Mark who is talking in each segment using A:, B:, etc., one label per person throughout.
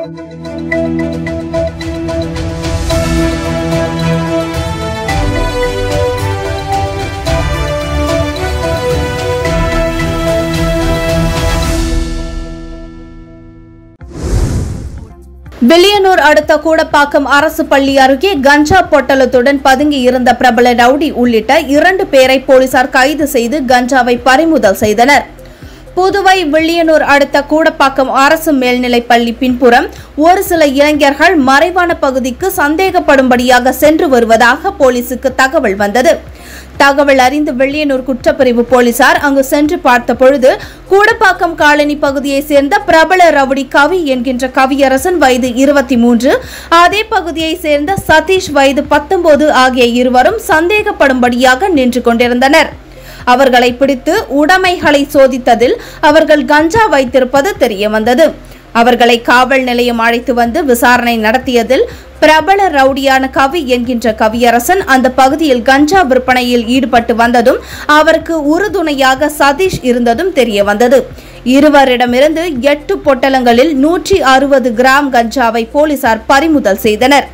A: வில்லியனூர் அடுத்த கூடப்பாக்கம் அரசு பள்ளி அருகே கஞ்சா பொட்டலத்துடன் பதுங்கி இருந்த பிரபல ரவுடி உள்ளிட்ட 2 பேரை போலீசார் கைது செய்து கஞ்சாவை பறிமுதல் செய்தனர். புதுவை வில்லியனூர் அடுத்த கூடப்பாக்கம் அரசு மேல்நிலைப் பள்ளி பின்புறம் ஒரு சில இளைஞர்கள் மறைவான பகுதிக்கு சந்தேகப்படும்படியாக சென்று வருவதாக போலீசுக்கு தகவல் வந்தது. தகவல் அறிந்து வில்லியனூர் குற்றப்பிரிவு போலீசார் அங்கு சென்று பார்த்தபொழுது கூடப்பாக்கம் காலனி பகுதியைச் சேர்ந்த பிரபல ரவுடி கவி என்கின்ற கவியரசன் வயது 23, அதே பகுதியைச் சேர்ந்த சதீஷ் வயது 19 ஆகிய இருவரும் சந்தேகப்படும்படியாக நின்று கொண்டிருந்தனர். அவர்களை பிடித்து உடைமைகளை சோதித்ததில் அவர்கள் கஞ்சா வைத்திருப்பது தெரியவந்தது. அவர்களை காவல் நிலையம் அழைத்து வந்து விசாரணை நடத்தியதில் பிரபல ரவுடியான கவி என்கின்ற கவியரசன் அந்த பகுதியில் கஞ்சா விற்பனையில் ஈடுபட்டு வந்ததும் அவருக்கு உறுதுணையாக சதீஷ் இருந்ததும் தெரியவந்தது. இருவரிடமிருந்து 8 பொட்டலங்களில் 160 கிராம் கஞ்சாவை போலீசார் பறிமுதல் செய்தனர்.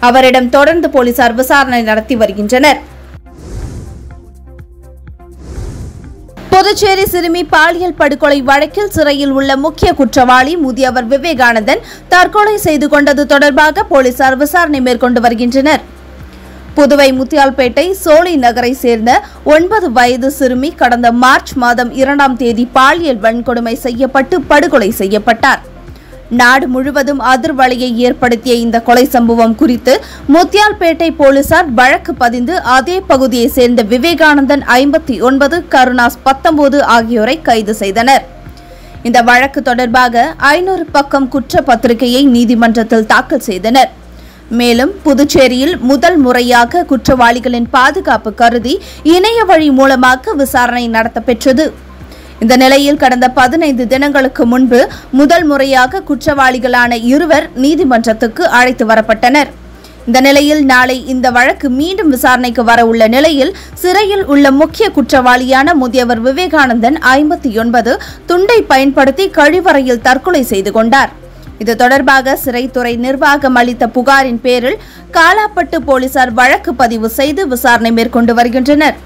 A: அவரிடம் தொடர்ந்து போலீசார் விசாரணை நடத்தி வருகின்றனர். புதுச்சேரி சிறுமி பாலியல் படுகொலை வழக்கில் சிறையில் உள்ள முக்கிய குற்றவாளி முதியவர் விவேகானந்தன் தற்கொலை செய்து கொண்டது தொடர்பாக போலீசார் விசாரணை மேற்கொண்டு வருகின்றனர். புதுவை முத்தியால்பேட்டை சோலை நகரை சேர்ந்த 9 வயது சிறுமி கடந்த மார்ச் மாதம் 2ஆம் தேதி பாலியல் வன்கொடுமை செய்யப்பட்டு படுகொலை செய்யப்பட்டார். நாடு முழுவதும் அதிர்வலையை ஏற்படுத்திய இந்த கொலை சம்பவம் குறித்து முத்தியால்பேட்டை போலீசார் வழக்கு பதிந்து அதே பகுதியை சேர்ந்த விவேகானந்தன் 59, கருணாஸ் 19 ஆகியோரை கைது செய்தனர். இந்த வழக்கு தொடர்பாக 500 பக்கம் குற்றப்பத்திரிகையை நீதிமன்றத்தில் தாக்கல் செய்தனர். மேலும் புதுச்சேரியில் முதல் முறையாக குற்றவாளிகளின் பாதுகாப்பு கருதி இணைய வழி மூலமாக விசாரணை நடத்தப்பெற்றது. இந்த நிலையில் கடந்த 15 தினங்களுக்கு முன்பு முதல் முறையாக குற்றவாளிகளான 2 நீதிமன்றத்துக்கு அழைத்து வரப்பட்டனர். இந்த நிலையில் நாளை இந்த வழக்கு மீண்டும் விசாரணைக்கு வர உள்ள நிலையில் சிறையில் உள்ள முக்கிய குற்றவாளியான முதியவர் விவேகானந்தன் 59 துண்டை பயன்படுத்தி கழிவறையில் தற்கொலை செய்து கொண்டார். இது தொடர்பாக சிறைத்துறை நிர்வாகம் அளித்த புகாரின் பேரில் காலாப்பட்டு போலீசார் வழக்கு பதிவு செய்து விசாரணை மேற்கொண்டு வருகின்றனர்.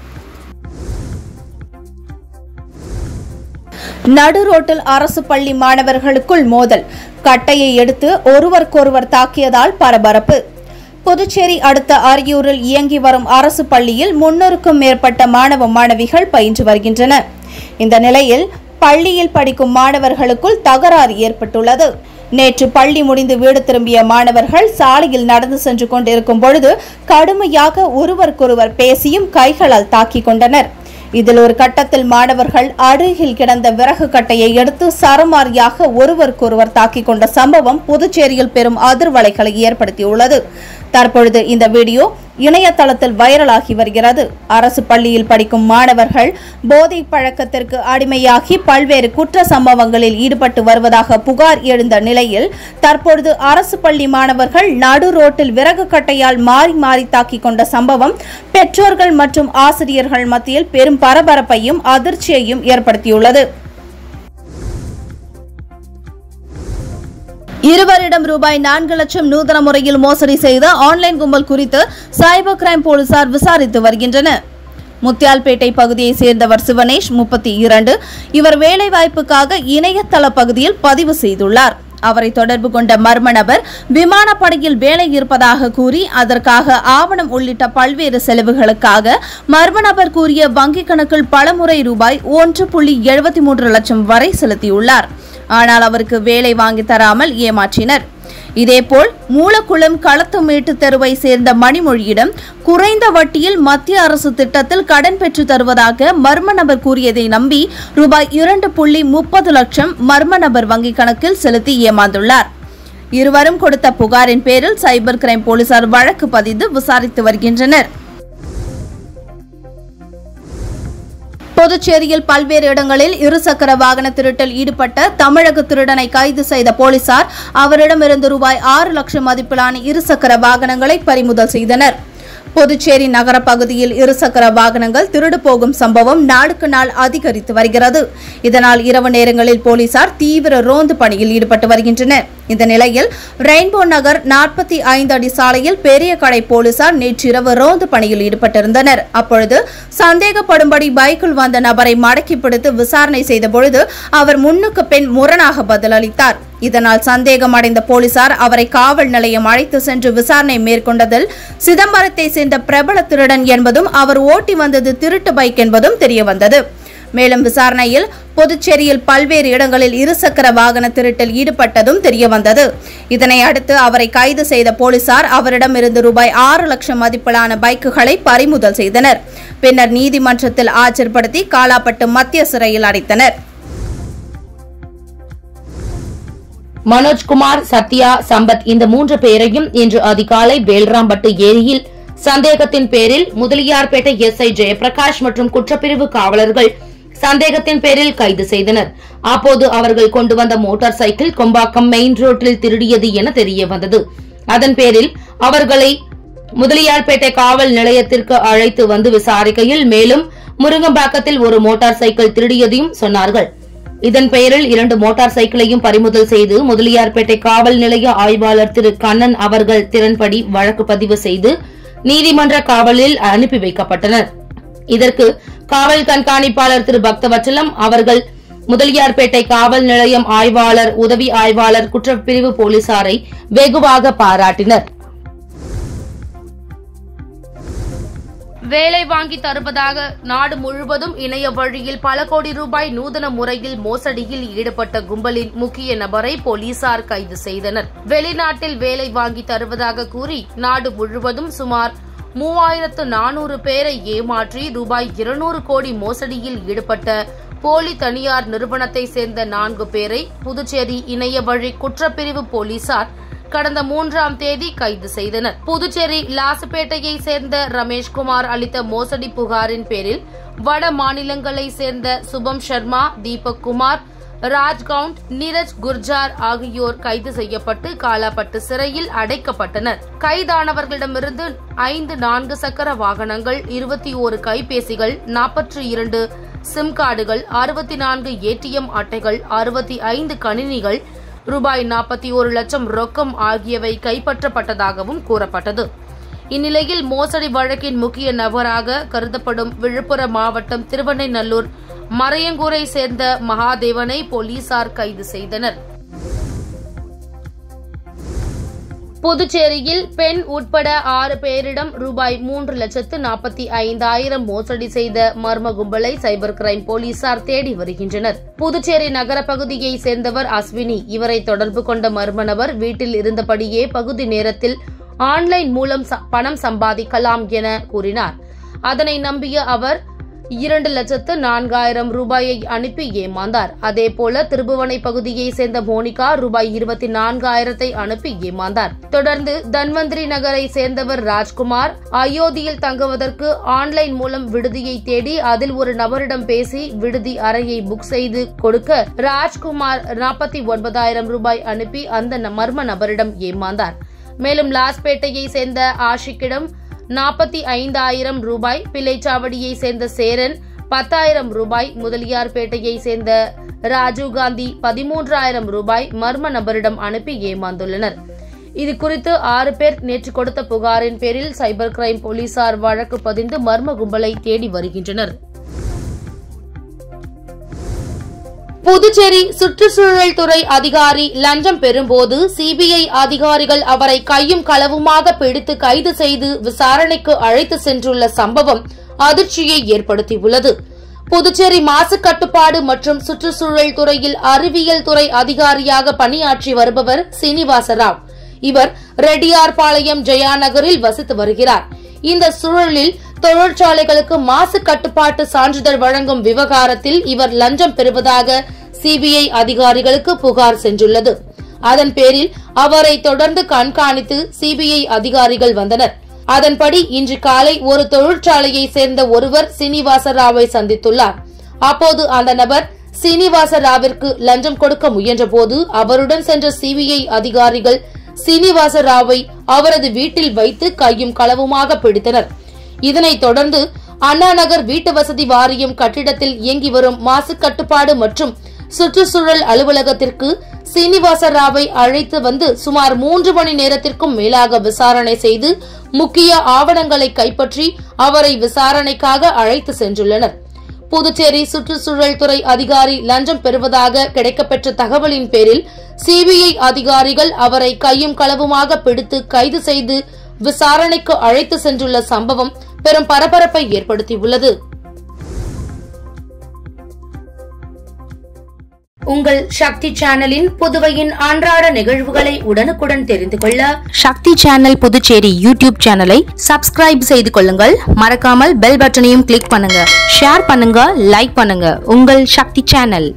A: நடு ரோட்டில் அரசு பள்ளி மாணவர்களுக்குள் மோதல், கட்டையை எடுத்து ஒருவருக்கொருவர் தாக்கியதால் பரபரப்பு. புதுச்சேரி அடுத்த அரியூரில் இயங்கி வரும் அரசு பள்ளியில் 300க்கும் மேற்பட்ட மாணவ மாணவிகள் பயின்று வருகின்றனர். இந்த நிலையில் பள்ளியில் படிக்கும் மாணவர்களுக்குள் தகராறு ஏற்பட்டுள்ளது. நேற்று பள்ளி முடிந்து வீடு திரும்பிய மாணவர்கள் சாலையில் நடந்து சென்று கொண்டிருக்கும் பொழுது கடுமையாக ஒருவருக்கொருவர் பேசியும் கைகளால் தாக்கிக் கொண்டனர். இதில் ஒரு கட்டத்தில் மாணவர்கள் அருகில் கிடந்த விறகு கட்டையை எடுத்து சரமாரியாக ஒருவருக்கொருவர் தாக்கிக் கொண்ட சம்பவம் புதுச்சேரியில் பெரும் அதிர்வலைகளை ஏற்படுத்தியுள்ளது. தற்பொழுது இந்த வீடியோ இணையதளத்தில் வைரலாகி வருகிறது. அரசு பள்ளியில் படிக்கும் மாணவர்கள் போதை பழக்கத்திற்கு அடிமையாகி பல்வேறு குற்ற சம்பவங்களில் ஈடுபட்டு வருவதாக புகார் எழுந்த நிலையில் தற்பொழுது அரசு பள்ளி மாணவர்கள் நடு ரோட்டில் விறகு கட்டையால் மாறி மாறி தாக்கிக் கொண்ட சம்பவம் பெற்றோர்கள் மற்றும் ஆசிரியர்கள் மத்தியில் பெரும் பரபரப்பையும் அதிர்ச்சியையும் ஏற்படுத்தியுள்ளது. இருவரிடம் ரூபாய் 4 லட்சம் நூதன முறையில் மோசடி செய்த ஆன்லைன் கும்பல் குறித்து சைபர் கிரைம் போலீசார் விசாரித்து வருகின்றனர். முத்தியால்பேட்டை பகுதியை சேர்ந்தவர் சிவனேஷ் 32. இவர் வேலைவாய்ப்புக்காக இணையதள பகுதியில் பதிவு செய்துள்ளார். அவரை தொடர்பு கொண்ட மர்ம நபர் விமானப்படையில் வேலை இருப்பதாக கூறி அதற்காக ஆவணம் உள்ளிட்ட பல்வேறு செலவுகளுக்காக மர்ம நபர் கூறிய வங்கிக் கணக்கில் பலமுறை ரூபாய் 1.73 லட்சம் வரை செலுத்தியுள்ளார். ஆனால் அவருக்கு வேலை வாங்கி தராமல் ஏமாற்றினர். இதேபோல் மூலக்குளம் களத்துமேட்டு தெருவை சேர்ந்த மணிமொழியிடம் குறைந்த வட்டியில் மத்திய அரசு திட்டத்தில் கடன் பெற்று தருவதாக மர்ம நபர் கூறியதை நம்பி ரூபாய் 2.30 லட்சம் மர்ம நபர் வங்கிக் கணக்கில் செலுத்தி ஏமாந்துள்ளார். இருவரும் கொடுத்த புகாரின் பேரில் சைபர் கிரைம் போலீசார் வழக்கு பதிந்து விசாரித்து வருகின்றனர். புதுச்சேரியில் பல்வேறு இடங்களில் இருசக்கர வாகன திருட்டில் ஈடுபட்ட தமிழக திருடனை கைது செய்த போலீசார் அவரிடமிருந்து ரூபாய் 6 லட்சம் மதிப்பிலான இருசக்கர வாகனங்களை பறிமுதல் செய்தனர். புதுச்சேரி நகர பகுதியில் இருசக்கர வாகனங்கள் திருடு போகும் சம்பவம் நாளுக்கு நாள் அதிகரித்து வருகிறது. இதனால் இரவு நேரங்களில் போலீசார் தீவிர ரோந்து பணியில் ஈடுபட்டு வருகின்றனர். இந்த நிலையில் ரெயின்போ நகர் 45 அடி சாலையில் பெரிய கடை போலீசார் நேற்றிரவு ரோந்து பணியில் ஈடுபட்டிருந்தனர். அப்பொழுது சந்தேகப்படும்படி பைக்கில் வந்த நபரை மடக்கி பிடித்து விசாரணை செய்தபொழுது அவர் முன்னுக்கு பின் முரணாக பதிலளித்தார். இதனால் சந்தேகமடைந்த போலீசார் அவரை காவல் நிலையம் அழைத்து சென்று விசாரணை மேற்கொண்டதில் சிதம்பரத்தை சேர்ந்த பிரபல திருடன் என்பதும் அவர் ஓட்டி வந்தது திருட்டு பைக் என்பதும் தெரியவந்தது. மேலும் விசாரணையில் புதுச்சேரியில் பல்வேறு இடங்களில் இருசக்கர வாகன திருட்டில் ஈடுபட்டதும் தெரியவந்தது. இதனை அடுத்து அவரை கைது செய்த போலீசார் அவரிடமிருந்து ரூபாய் 6 லட்சம் மதிப்பிலான பைக்குகளை பறிமுதல் செய்தனர். பின்னர் நீதிமன்றத்தில் ஆஜர்படுத்தி காலாப்பட்டு மத்திய சிறையில் அடைத்தனர்.
B: மனோஜ்குமார், சத்யா, சம்பத் இந்த 3 பேரையும் இன்று அதிகாலை வேல்ராம்பட்டு ஏரியில் சந்தேகத்தின் பேரில் முதலியார்பேட்டை எஸ்ஐ ஜெயபிரகாஷ் மற்றும் குற்றப்பிரிவு காவலர்கள் சந்தேகத்தின் பேரில் கைது செய்தனர். அப்போது அவர்கள் கொண்டு வந்த மோட்டார் சைக்கிள் கொம்பாக்கம் மெயின் ரோட்டில் திருடியது என தெரிய வந்தது. அதன் பேரில் அவர்களை முதலியார்பேட்டை காவல் நிலையத்திற்கு அழைத்து வந்து விசாரிக்கையில் மேலும் முருங்கம்பாக்கத்தில் ஒரு மோட்டார் சைக்கிள் திருடியதையும் சொன்னார்கள். இதன் பெயரில் 2 மோட்டார் சைக்கிளையும் பறிமுதல் செய்து முதலியார்பேட்டை காவல் நிலைய ஆய்வாளர் திரு கண்ணன் அவர்கள் திறன்படி வழக்கு பதிவு செய்து நீதிமன்ற காவலில் அனுப்பி வைக்கப்பட்டனர். இதற்கு காவல் கண்காணிப்பாளர் திரு பக்தவச்சலம் அவர்கள் முதலியார்பேட்டை காவல் நிலையம் ஆய்வாளர், உதவி ஆய்வாளர், குற்றப்பிரிவு போலீசாரை வெகுவாக பாராட்டினர். வேலை வாங்கி தருவதாக நாடு முழுவதும் இணைய வழியில் பல கோடி ரூபாய் நூதன முறையில் மோசடியில் ஈடுபட்ட கும்பலின் முக்கிய நபரை போலீசார் கைது செய்தனர். வெளிநாட்டில் வேலை வாங்கி தருவதாக கூறி நாடு முழுவதும் சுமார் 3400 பேரை ஏமாற்றி ரூபாய் 200 கோடி மோசடியில் ஈடுபட்ட போலி தனியார் நிறுவனத்தை சேர்ந்த 4 பேரை புதுச்சேரி இணைய வழி குற்றப்பிரிவு போலீசார் கடந்த 3ஆம் தேதி கைது செய்தனர். புதுச்சேரி லாசுப்பேட்டையை சேர்ந்த ரமேஷ்குமார் அளித்த மோசடி புகாரின் பேரில் வட மாநிலங்களை சேர்ந்த சுபம் சர்மா, தீபக் குமார், ராஜ்கவுண்ட், நீரஜ் குர்ஜார் ஆகியோர் கைது செய்யப்பட்டு காலாப்பட்டு சிறையில் அடைக்கப்பட்டனர். கைதானவர்களிடமிருந்து 5 4 சக்கர வாகனங்கள், 21 கைபேசிகள், 42 சிம் கார்டுகள், 64 ஏடிஎம் அட்டைகள், 65 கணினிகள், ரூபாய் 41 லட்சம் ரொக்கம் ஆகியவை கைப்பற்றப்பட்டதாகவும் கூறப்பட்டது. இந்நிலையில் மோசடி வழக்கின் முக்கிய நபராக கருதப்படும் விழுப்புரம் மாவட்டம் திருவண்ணைநல்லூர் மறையங்கூரை சேர்ந்த மகாதேவனை போலீசார் கைது செய்தனர். புதுச்சேரியில் பெண் உட்பட 6 பேரிடம் ரூபாய் 3,45,000 மோசடி செய்த மர்ம கும்பலை சைபர் கிரைம் போலீசார் தேடி வருகின்றனர். புதுச்சேரி நகர பகுதியை சேர்ந்தவர் அஸ்வினி. இவரை தொடர்பு கொண்ட மர்ம நபர் வீட்டில் இருந்தபடியே பகுதி நேரத்தில் ஆன்லைன் மூலம் பணம் சம்பாதிக்கலாம் என கூறினார். அதனை நம்பிய அவர் 2,04,000 ரூபாயை அனுப்பி ஏமாந்தார். அதேபோல திருபுவனை பகுதியை சேர்ந்த மோனிகா ரூபாய் 24,000 அனுப்பி ஏமாந்தார். தொடர்ந்து தன்வந்திரி நகரை சேர்ந்தவர் ராஜ்குமார் அயோத்தியில் தங்குவதற்கு ஆன்லைன் மூலம் விடுதியை தேடி அதில் ஒரு நபரிடம் பேசி விடுதி அறையை புக் செய்து கொடுக்க ராஜ்குமார் 49,000 ரூபாய் அனுப்பி அந்த மர்ம நபரிடம் ஏமாந்தார். மேலும் லாஸ்பேட்டையை சேர்ந்த ஆஷிக்கிடம் 45,000 ரூபாய், பிள்ளைச்சாவடியை சேர்ந்த சேரன் 10,000 ரூபாய், முதலியார்பேட்டையை சேர்ந்த ராஜீவ்காந்தி 13,000 ரூபாய் மர்ம நபரிடம் அனுப்பி ஏமாந்துள்ளனர். இதுகுறித்து 6 பேர் நேற்று கொடுத்த புகாரின் பேரில் சைபர் கிரைம் போலீசார் வழக்கு பதிந்து மர்ம கும்பலை தேடி வருகின்றனர். புதுச்சேரி சுற்றுச்சூழல் துறை அதிகாரி லஞ்சம் பெறும்போது சிபிஐ அதிகாரிகள் அவரை கையும் களவுமாக பிடித்து கைது செய்து விசாரணைக்கு அழைத்து சென்றுள்ள சம்பவம் அதிர்ச்சியை ஏற்படுத்தியுள்ளது. புதுச்சேரி மாசு கட்டுப்பாடு மற்றும் சுற்றுச்சூழல் துறையில் அறிவியல் துறை அதிகாரியாக பணியாற்றி வருபவர் சீனிவாசராவ். இவர் ரெட்டியார்பாளையம் ஜெயா நகரில் வசித்து வருகிறார். இந்த சூழலில் தொழிற்சாலைகளுக்கு மாசு கட்டுப்பாட்டு சான்றிதழ் வழங்கும் விவகாரத்தில் இவர் லஞ்சம் பெறுவதாக சிபிஐ அதிகாரிகளுக்கு புகார் சென்றுள்ளது. அதன் பேரில் அவரை தொடர்ந்து கண்காணித்து சிபிஐ அதிகாரிகள் வந்தனர். அதன்படி இன்று காலை ஒரு தொழிற்சாலையை சேர்ந்த ஒருவர் சீனிவாசராவை சந்தித்துள்ளார். அப்போது அந்த நபர் சீனிவாசராவிற்கு லஞ்சம் கொடுக்க முயன்றபோது அவருடன் சென்ற சிபிஐ அதிகாரிகள் சீனிவாசராவை அவரது வீட்டில் வைத்து கையும் களவுமாக பிடித்தனர். இதனைத் தொடர்ந்து அண்ணா நகர் வீட்டு வசதி வாரியம் கட்டிடத்தில் இயங்கி வரும் மாசு கட்டுப்பாடு மற்றும் சுற்றுச்சூழல் அலுவலகத்திற்கு சீனிவாச ராவை அழைத்து வந்து சுமார் 3 மணி நேரத்திற்கும் மேலாக விசாரணை செய்து முக்கிய ஆவணங்களை கைப்பற்றி அவரை விசாரணைக்காக அழைத்து சென்றுள்ளனர். புதுச்சேரி சுற்றுச்சூழல் துறை அதிகாரி லஞ்சம் பெறுவதாக கிடைக்கப்பெற்ற தகவலின் பேரில் சிபிஐ அதிகாரிகள் அவரை கையும் களவுமாக பிடித்து கைது செய்து விசாரணைக்கு அழைத்து சென்றுள்ள சம்பவம் பெரும் பரபரப்பை ஏற்படுத்தியுள்ளது. உங்கள் சக்தி சேனலின் புதுவையின் அன்றாட நிகழ்வுகளை உடனுக்குடன் தெரிந்து கொள்ள சக்தி சேனல் புதுச்சேரி யூடியூப் சேனலை சப்ஸ்கிரைப் செய்து கொள்ளுங்கள். மறக்காமல் பெல் பட்டனையும் கிளிக் பண்ணுங்க, ஷேர் பண்ணுங்க, லைக் பண்ணுங்க. உங்கள் சக்தி சேனல்.